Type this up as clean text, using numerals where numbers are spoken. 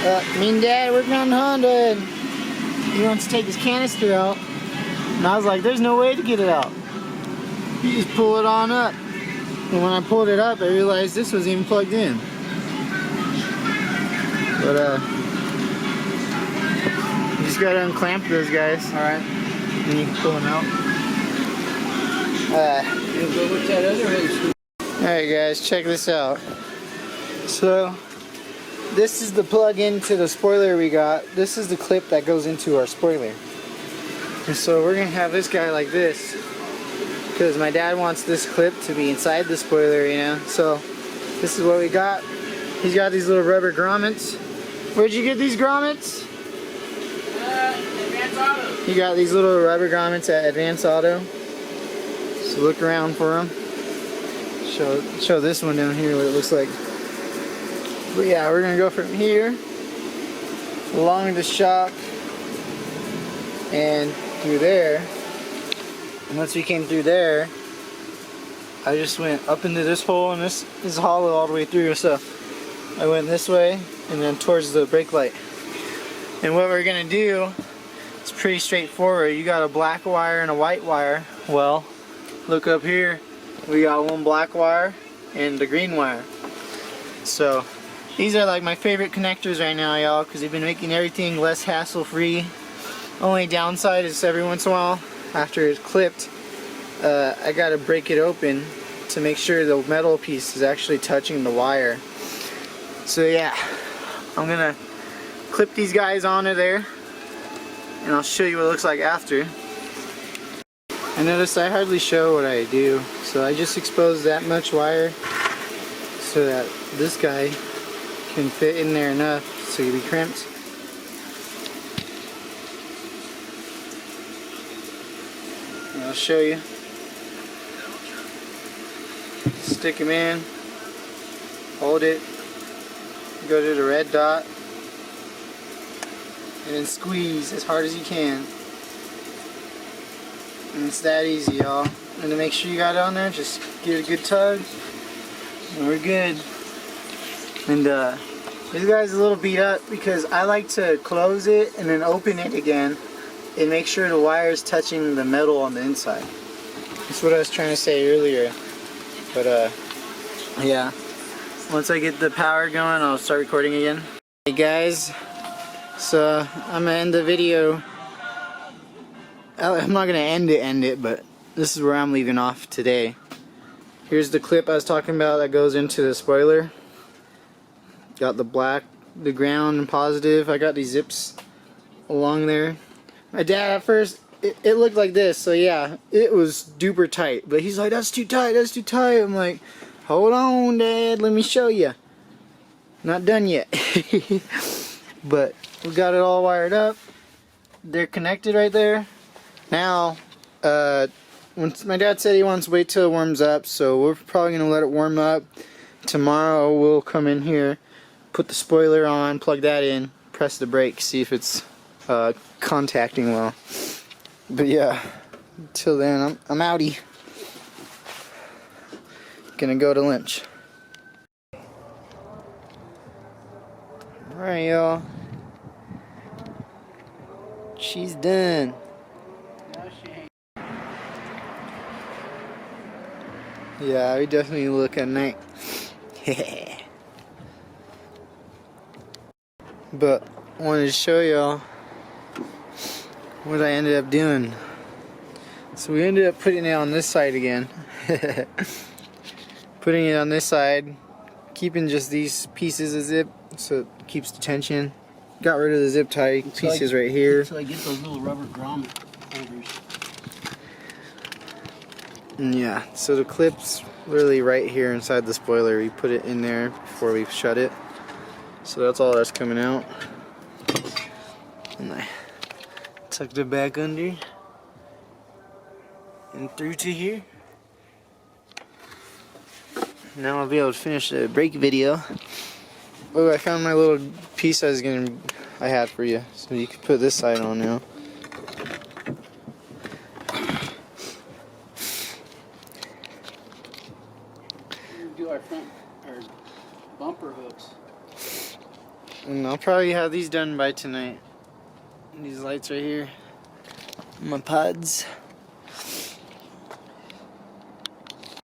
Me and Dad working on the Honda, and he wants to take his canister out. And I was like, there's no way to get it out. You just pull it on up. And when I pulled it up, I realized this was even plugged in. But you just gotta unclamp those guys. Alright. And you can pull them out. You'll go with that other hose. Alright guys, check this out. So, this is the plug-in to the spoiler we got. This is the clip that goes into our spoiler. And so we're gonna have this guy like this, because my dad wants this clip to be inside the spoiler, you know. So this is what we got. He's got these little rubber grommets. Where'd you get these grommets? Advance Auto. You got these little rubber grommets at Advance Auto. So look around for them. Show this one down here what it looks like. But yeah, we're gonna go from here along the shock and through there. And once we came through there, I just went up into this hole, and this is hollow all the way through. So I went this way and then towards the brake light. And what we're gonna do is pretty straightforward. You got a black wire and a white wire. Well, look up here. We got one black wire and the green wire. So these are like my favorite connectors right now, y'all, because they've been making everything less hassle-free. Only downside is every once in a while, after it's clipped, I gotta break it open to make sure the metal piece is actually touching the wire. So yeah, I'm gonna clip these guys onto there, and I'll show you what it looks like after. I noticed I hardly show what I do, so I just expose that much wire so that this guy can fit in there enough so you'll be crimped. And I'll show you. Stick them in, hold it, go to the red dot, and then squeeze as hard as you can. And it's that easy, y'all. And to make sure you got it on there, just give it a good tug, and we're good. And this guy's a little beat up because I like to close it and then open it again and make sure the wire is touching the metal on the inside. That's what I was trying to say earlier. But yeah, once I get the power going, I'll start recording again. Hey guys, so I'm gonna end the video. I'm not gonna end it, but this is where I'm leaving off today. Here's the clip I was talking about that goes into the spoiler. Got the black, the ground and positive. I got these zips along there. My dad at first, it looked like this, so yeah, it was duper tight. But he's like, that's too tight, that's too tight. I'm like, hold on, Dad, let me show you. Not done yet. But we got it all wired up. They're connected right there. Now, once my dad said he wants to wait till it warms up, so we're probably gonna let it warm up. Tomorrow we'll come in here, put the spoiler on, plug that in, press the brake, see if it's contacting well. But yeah, until then, I'm outie. Gonna go to lunch. Alright, y'all. She's done. Yeah, we definitely look at night. But I wanted to show y'all what I ended up doing. So we ended up putting it on this side again. Putting it on this side, keeping just these pieces of zip so it keeps the tension. Got rid of the zip tie pieces right here. Until I get those little rubber grommet holders. And yeah, so the clip's literally right here inside the spoiler. We put it in there before we shut it. So that's all that's coming out. And I tucked it back under and through to here. Now I'll be able to finish the brake video. Oh, I found my little piece I had for you. So you can put this side on now. Do our bumper hooks. And I'll probably have these done by tonight. These lights right here. My pods.